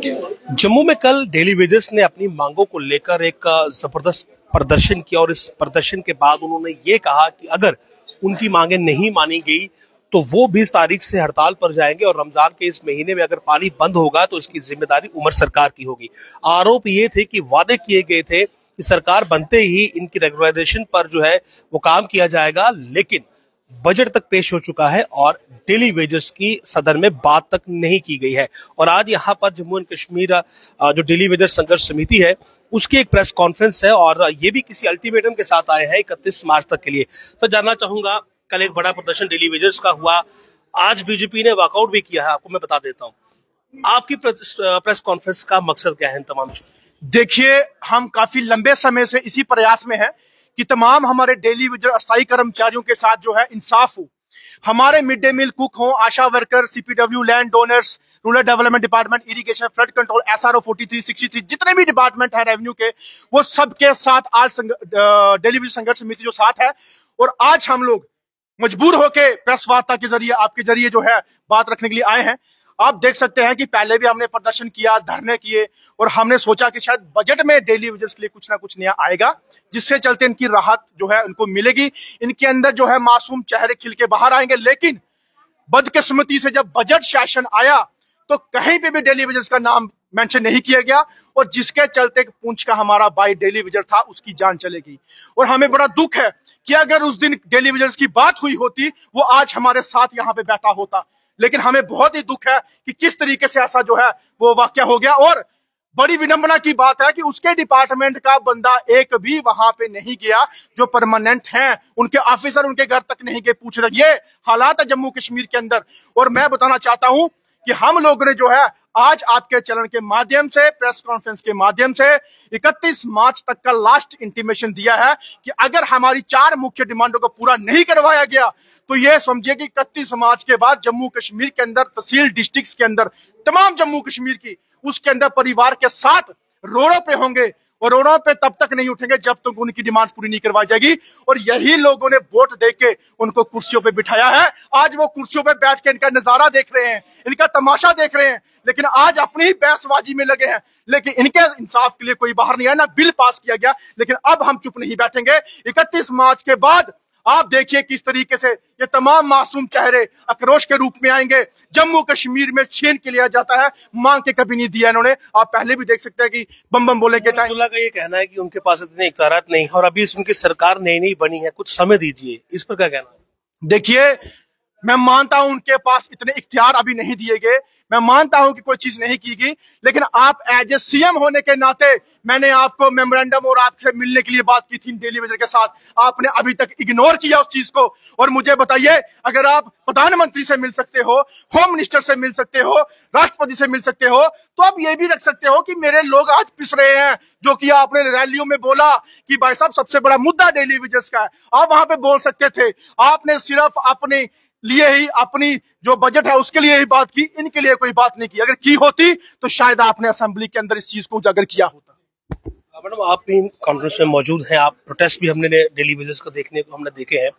जम्मू में कल daily wages ने अपनी मांगों को लेकर एक जबरदस्त प्रदर्शन किया और इस प्रदर्शन के बाद उन्होंने ये कहा कि अगर उनकी मांगे नहीं मानी गई तो वो 20 तारीख से हड़ताल पर जाएंगे और रमजान के इस महीने में अगर पानी बंद होगा तो इसकी जिम्मेदारी उमर सरकार की होगी। आरोप ये थे कि वादे किए गए थे कि सरकार बनते ही इनकी रेगुलराइजेशन पर जो है वो काम किया जाएगा, लेकिन बजट तक पेश हो चुका है और डेली वेजेस की सदन में बात तक नहीं की गई है। और आज यहाँ पर जम्मू एंड कश्मीर जो डेली वेजेस संघर्ष समिति है उसकी एक प्रेस कॉन्फ्रेंस है और ये भी किसी अल्टीमेटम के साथ आए हैं 31 मार्च तक के लिए। तो जानना चाहूंगा, कल एक बड़ा प्रदर्शन डेली वेजेस का हुआ, आज बीजेपी ने वॉकआउट भी किया है, आपको मैं बता देता हूँ। आपकी प्रेस कॉन्फ्रेंस का मकसद क्या है इन तमाम चीजों? देखिए, हम काफी लंबे समय से इसी प्रयास में है कि तमाम हमारे डेली वेजर अस्थायी कर्मचारियों के साथ जो है इंसाफ हो। हमारे मिड डे मील कुक हो, ASHA worker, CPW, land donors, rural development department, irrigation, flood control, SRO 43, 63, जितने भी डिपार्टमेंट है रेवेन्यू के, वो सबके साथ आज डेली वेजर संघर्ष समिति जो साथ है। और आज हम लोग मजबूर होके प्रेस वार्ता के जरिए, आपके जरिए जो है बात रखने के लिए आए हैं। आप देख सकते हैं कि पहले भी हमने प्रदर्शन किया, धरने किए और हमने सोचा कि शायद बजट में डेली वेजेस के लिए कुछ ना कुछ नया आएगा, जिससे चलते इनकी राहत जो है उनको मिलेगी, इनके अंदर जो है मासूम चेहरे खिल के बाहर आएंगे। लेकिन बदकिस्मती से जब बजट सेशन आया तो कहीं पे भी डेली वेजेस का नाम मेंशन नहीं किया गया और जिसके चलते पुंछ का हमारा भाई डेली वेजर था उसकी जान चलेगी। और हमें बड़ा दुख है कि अगर उस दिन डेली वेजर्स की बात हुई होती वो आज हमारे साथ यहाँ पे बैठा होता। लेकिन हमें बहुत ही दुख है कि किस तरीके से ऐसा जो है वो वाकया हो गया। और बड़ी विडंबना की बात है कि उसके डिपार्टमेंट का बंदा एक भी वहां पे नहीं गया, जो परमानेंट हैं उनके ऑफिसर उनके घर तक नहीं गए पूछने तक। ये हालात है जम्मू कश्मीर के अंदर। और मैं बताना चाहता हूं कि हम लोगों ने जो है आज आपके चैनल के माध्यम से, प्रेस कॉन्फ्रेंस के माध्यम से 31 मार्च तक का लास्ट इंटीमेशन दिया है कि अगर हमारी 4 मुख्य डिमांडों को पूरा नहीं करवाया गया तो ये समझिए कि 31 मार्च के बाद जम्मू कश्मीर के अंदर, तहसील डिस्ट्रिक्ट्स के अंदर, तमाम जम्मू कश्मीर की, उसके अंदर परिवार के साथ रोडों पे होंगे और रोडों पे तब तक नहीं उठेंगे जब तक उनकी डिमांड पूरी नहीं करवाई जाएगी। और यही लोगों ने वोट देके उनको कुर्सियों पे बिठाया है। आज वो कुर्सियों पे बैठ के इनका नजारा देख रहे हैं, इनका तमाशा देख रहे हैं, लेकिन आज अपनी ही बहसबाजी में लगे हैं। लेकिन इनके इंसाफ के लिए कोई बाहर नहीं आया, ना बिल पास किया गया। लेकिन अब हम चुप नहीं बैठेंगे। 31 मार्च के बाद आप देखिए किस तरीके से ये तमाम मासूम चेहरे आक्रोश के रूप में आएंगे। जम्मू कश्मीर में छीन के लिया जाता है, मांग के कभी नहीं दिया इन्होंने। आप पहले भी देख सकते हैं कि बम बम बोले के टाइम का ये कहना है कि उनके पास इतने इख्तियारात नहीं है और अभी उनकी सरकार नई नई बनी है, कुछ समय दीजिए, इस पर क्या कहना है? देखिए, मैं मानता हूं उनके पास इतने इख्तियार अभी नहीं दिए गए, मैं मानता हूं कि कोई चीज नहीं की गई, लेकिन आप एज ए सीएम होने के नाते मैंने आपको मेमोरेंडम और आपसे मिलने के लिए बात की थी डेली वेजर के साथ, आपने अभी तक इग्नोर किया उस चीज को। और मुझे बताइए, अगर आप प्रधानमंत्री से मिल सकते हो, होम मिनिस्टर से मिल सकते हो, राष्ट्रपति से मिल सकते हो, तो आप ये भी रख सकते हो कि मेरे लोग आज पिस रहे हैं, जो कि आपने रैलियों में बोला कि भाई साहब सबसे बड़ा मुद्दा डेली वेजर्स का है, आप वहां पे बोल सकते थे। आपने सिर्फ अपने लिए ही, अपनी जो बजट है उसके लिए ही बात की, इनके लिए कोई बात नहीं की। अगर की होती तो शायद आपने असेंबली के अंदर इस चीज को उजागर किया होता। मैडम, आप भी कॉन्फ्रेंस में मौजूद हैं, आप प्रोटेस्ट भी हमने डेली वेजेस को देखने को हमने देखे हैं।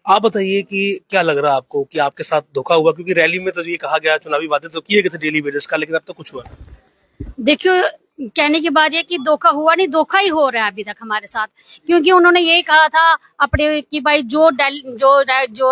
आप बताइए कि क्या लग रहा है आपको कि आपके साथ धोखा हुआ? क्योंकि रैली में तो ये कहा गया, चुनावी वादे तो किए गए थे डेली वेजेस का, लेकिन अब तो कुछ हुआ नहीं। देखियो, कहने की बात ये कि धोखा हुआ नहीं, धोखा ही हो रहा है अभी तक हमारे साथ। क्योंकि उन्होंने यही कहा था अपने कि भाई जो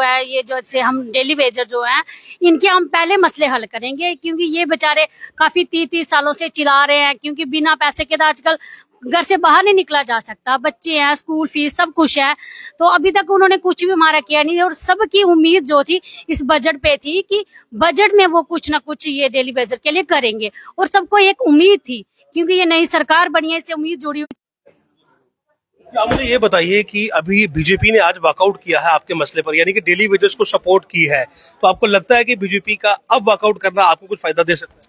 है ये जो से हम डेली वेजर जो है इनके हम पहले मसले हल करेंगे, क्योंकि ये बेचारे काफी 30 सालों से चिल्ला रहे हैं। क्योंकि बिना पैसे के तो आजकल घर से बाहर नहीं निकला जा सकता, बच्चे हैं, स्कूल फीस सब कुछ है। तो अभी तक उन्होंने कुछ भी हमारा किया नहीं। और सबकी उम्मीद जो थी इस बजट पे थी कि बजट में वो कुछ ना कुछ ये डेली वेजर के लिए करेंगे, और सबको एक उम्मीद थी क्योंकि ये नई सरकार बनी है, इससे उम्मीद जुड़ी हुई। आप मुझे ये बताइए कि अभी बीजेपी ने आज वॉकआउट किया है आपके मसले पर, यानी कि डेली वेजर्स को सपोर्ट की है, तो आपको लगता है कि बीजेपी का अब वॉकआउट करना आपको कुछ फायदा दे सकता है?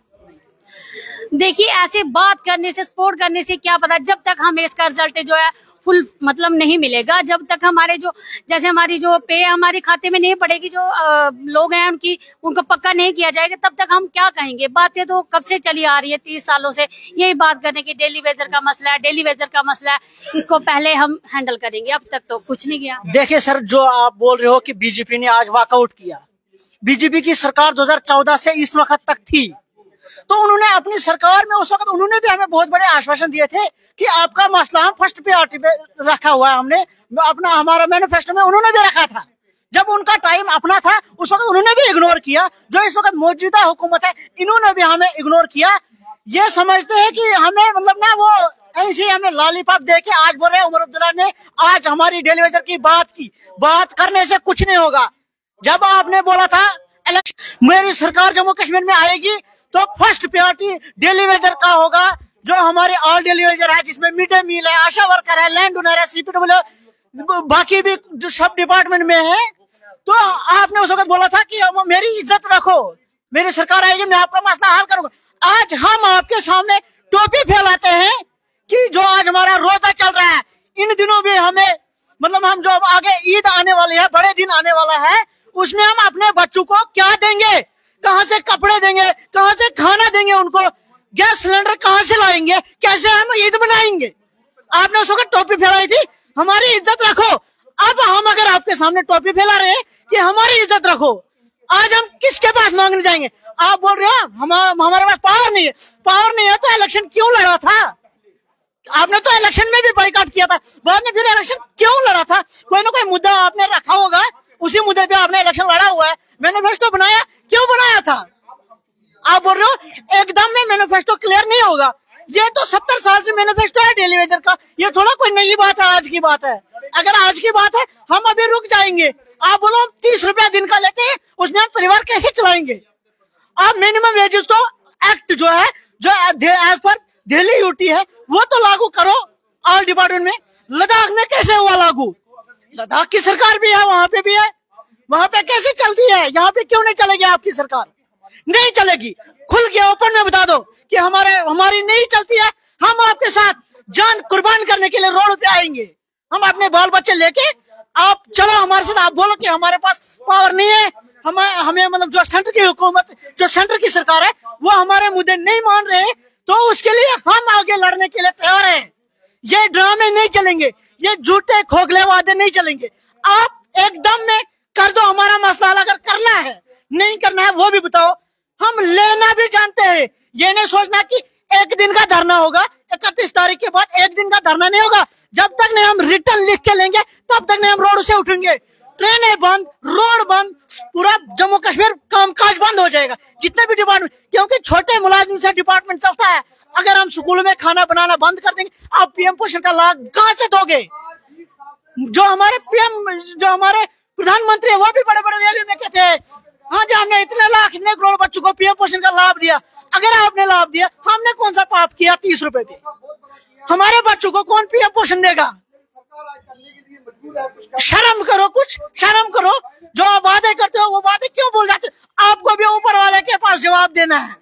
देखिए, ऐसे बात करने से, सपोर्ट करने से क्या पता, जब तक हमें इसका रिजल्ट जो है फुल मतलब नहीं मिलेगा, जब तक हमारे जो जैसे हमारी जो पे हमारे खाते में नहीं पड़ेगी, जो लोग हैं उनको पक्का नहीं किया जाएगा, तब तक हम क्या कहेंगे। बातें तो कब से चली आ रही है, 30 सालों से यही बात करने की, डेली वेजर का मसला है, डेली वेजर का मसला है, इसको पहले हम हैंडल करेंगे। अब तक तो कुछ नहीं किया। देखिए सर, जो आप बोल रहे हो कि बीजेपी ने आज वॉकआउट किया, बीजेपी की सरकार 2014 से इस वक्त तक थी। तो उन्होंने अपनी सरकार में उस वक्त उन्होंने भी हमें बहुत बड़े आश्वासन दिए थे कि आपका मसला हम फर्स्ट प्रायोरिटी पे रखा हुआ है। हमने अपना हमारा मैनिफेस्टो में उन्होंने भी रखा था। जब उनका टाइम अपना था उस वक्त उन्होंने भी इग्नोर किया। जो इस वक्त मौजूदा हुकूमत है इन्होंने भी हमें इग्नोर किया। ये समझते हैं कि हमें मतलब ना वो ऐसे हमें लॉलीपॉप दे के आज बोल रहे हैं उमर अब्दुल्ला ने आज हमारी डेली वेजर की बात करने से कुछ नहीं होगा। जब आपने बोला था इलेक्शन मेरी सरकार जम्मू कश्मीर में आएगी तो फर्स्ट प्रायोरिटी डेली वेजर का होगा। जो हमारे ऑल डेली वेजर है जिसमें मिड डे मील है, आशा वर्कर है, लैंड ओनर है, CPW बाकी भी जो सब डिपार्टमेंट में है। तो आपने उस वक्त बोला था कि मेरी इज्जत रखो, मेरी सरकार आएगी मैं आपका मसला हल करूंगा। आज हम आपके सामने टोपी फैलाते हैं कि जो आज हमारा रोजा चल रहा है इन दिनों भी हमें मतलब हम जो आगे ईद आने वाली है, बड़े दिन आने वाला है, उसमें हम अपने बच्चों को क्या देंगे, कहां से कपड़े देंगे, कहां से खाना देंगे, उनको गैस सिलेंडर कहां से लाएंगे, कैसे हम ईद मनाएंगे। आपने उस वक्त टोपी फैलाई थी हमारी इज्जत रखो। अब हम अगर आपके सामने टोपी फैला रहे हैं कि हमारी इज्जत रखो, आज हम किसके पास मांगने जाएंगे। आप बोल रहे हो हमारे पास पावर नहीं है। पावर नहीं है तो इलेक्शन क्यों लड़ा था? आपने तो इलेक्शन में भी बाइकआउट किया था, बाद में फिर इलेक्शन क्यों लड़ा था? कोई ना कोई मुद्दा आपने रखा होगा, उसी मुद्दे पे आपने इलेक्शन लड़ा हुआ है। मैनिफेस्टो बनाया, क्यों बनाया था? आप बोल रहे हो एकदम में मैनिफेस्टो क्लियर नहीं होगा। ये तो 70 साल से मैनिफेस्टो है डेली वेजर का, ये थोड़ा कोई नई बात है, आज की बात है। अगर आज की बात है हम अभी रुक जाएंगे। आप बोलो 30 रुपया दिन का लेते हैं, उसमें हम परिवार कैसे चलाएंगे? आप मिनिमम वेजेस तो एक्ट जो है जो एज पर दिल्ली यूटी है वो तो लागू करो ऑल डिपार्टमेंट में। लद्दाख में कैसे हुआ लागू? लद्दाख की सरकार भी है, वहां पे भी है, वहां पे कैसे चलती है? यहाँ पे क्यों नहीं चलेगी आपकी सरकार? नहीं चलेगी। खुल के ओपन में बता दो कि हमारी नहीं चलती है, हम आपके साथ जान कुर्बान करने के लिए रोड पे आएंगे। हम अपने बाल बच्चे लेके आप चलो हमारे साथ। आप बोलो कि हमारे पास पावर नहीं है, हमें मतलब जो सेंटर की हुकूमत, जो सेंटर की सरकार है वो हमारे मुद्दे नहीं मान रहे, तो उसके लिए हम आगे लड़ने के लिए तैयार हैं। ये ड्रामे नहीं चलेंगे, ये झूठे खोखले वादे नहीं चलेंगे। आप एकदम में कर दो हमारा मसला हल। अगर करना है नहीं करना है वो भी बताओ। हम लेना भी जानते हैं, ये नहीं सोचना कि एक दिन का धरना होगा, 31 तारीख के बाद एक दिन का धरना नहीं होगा। जब तक नहीं हम रिटर्न लिख के लेंगे तब तक नहीं हम रोड से उठेंगे। ट्रेनें बंद, रोड बंद, पूरा जम्मू कश्मीर कामकाज बंद हो जाएगा, जितने भी डिपार्टमेंट, क्योंकि छोटे मुलाजिम से डिपार्टमेंट चलता है। अगर हम स्कूलों में खाना बनाना बंद कर देंगे, आप PM पोषण का लाभ कहां से दोगे? जो हमारे प्रधानमंत्री है वो भी बड़े बड़े रैली में कहते हैं हाँ जी हमने इतने लाख इतने करोड़ बच्चों को PM पोषण का लाभ दिया। अगर आपने लाभ दिया, हमने कौन सा पाप किया? 30 रुपए पे हमारे बच्चों को कौन PM पोषण देगा? शर्म करो, कुछ शर्म करो। जो आप वादे करते हो वो वादे क्यों भूल जाते हो? आपको भी ऊपर वाले के पास जवाब देना है।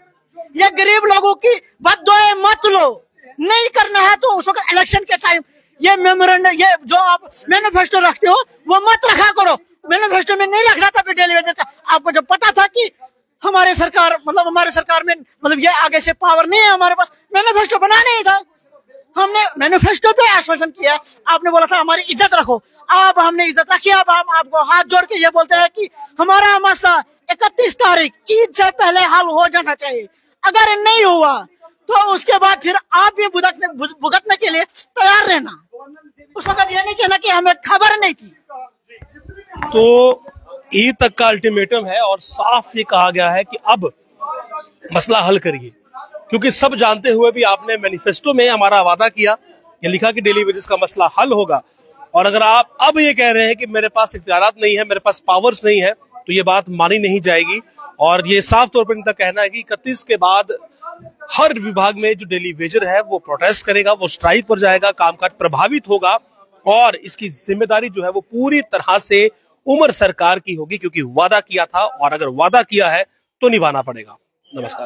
ये गरीब लोगों की बद्दुआएं मत लो। नहीं करना है तो उस वक्त इलेक्शन के टाइम ये मेमोरेंडम, ये जो आप मैनिफेस्टो रखते हो वो मत रखा करो। मैनिफेस्टो में नहीं रखना था डेली वेजर का। आपको जब पता था कि हमारे सरकार में मतलब ये आगे से पावर नहीं है हमारे पास, मैनिफेस्टो बना नहीं था। हमने मैनिफेस्टो पे आश्वासन किया, आपने बोला था हमारी इज्जत रखो। अब हमने इज्जत रखी। अब हम आपको हाथ जोड़ के ये बोलते हैं कि हमारा मसला 31 तारीख ईद से पहले हल हो जाना चाहिए। अगर नहीं हुआ तो उसके बाद फिर आप भी भुगतने के लिए तैयार रहना। उस वक्त ये नहीं कहना कि हमें खबर नहीं थी। तो ईद तक का अल्टीमेटम है और साफ ये कहा गया है कि अब मसला हल करिए, क्योंकि सब जानते हुए भी आपने मैनिफेस्टो में हमारा वादा किया, ये लिखा कि डेली वेजेस का मसला हल होगा। और अगर आप अब ये कह रहे हैं कि मेरे पास इख्तियारात नहीं है, मेरे पास पावर्स नहीं है, तो ये बात मानी नहीं जाएगी। और ये साफ तौर पर इनका कहना है कि 31 के बाद हर विभाग में जो डेली वेजर है वो प्रोटेस्ट करेगा, वो स्ट्राइक पर जाएगा, कामकाज प्रभावित होगा और इसकी जिम्मेदारी जो है वो पूरी तरह से उमर सरकार की होगी, क्योंकि वादा किया था और अगर वादा किया है तो निभाना पड़ेगा। नमस्कार।